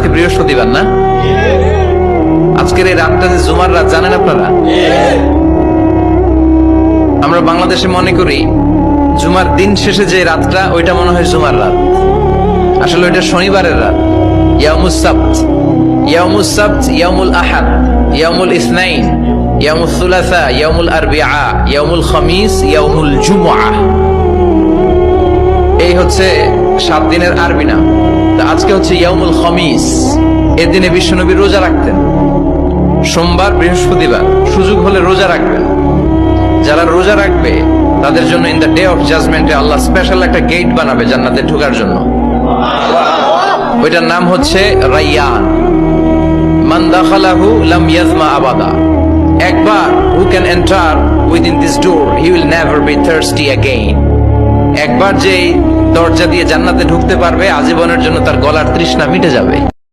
আজকে বৃহস্পতিবার না? আজকের এই রাতটা যে জুমার রাত জানেন আপনারা? আমরা বাংলাদেশে মনে করি জুমার দিন শেষে যে রাতটা ওইটা মনে হয় জুমার রাত, আসলে ওইটা শনিবারের রাত। ইয়াউমুস সাবত, ইয়াউমুস সাবত, ইয়াউমুল আহাদ, ইয়াউমুল ইসনাইন, ইয়াউমুল সুলাসা, ইয়াউমুল আরবিআ, ইয়াউমুল খামিস, ইয়াউমুল জুমআ। এই হচ্ছে 7 দিনের আরবি নাম। তা আজকে হচ্ছে ইয়াউমুল খামিস। এর দিনে বিশ্বনবী রোজা রাখতেন। সোমবার, বৃহস্পতিবার সুযোগ হলে রোজা রাখবেন। যারা রোজা রাখবে তাদের জন্য ইন দ্য ডে অফ জাজমেন্টে আল্লাহ স্পেশাল একটা গেট বানাবে জান্নাতে ঢোকার জন্য। ওইটার নাম হচ্ছে রাইয়ান। মান দাখালাহু লাম ইয়াজমা আবাদা। একবার who can enter within this door he will never be thirsty again. একবার যে দরজা দিয়ে জান্নাতে ঢুকতে পারবে আজীবনের জন্য তার গলার তৃষ্ণা মিটে যাবে।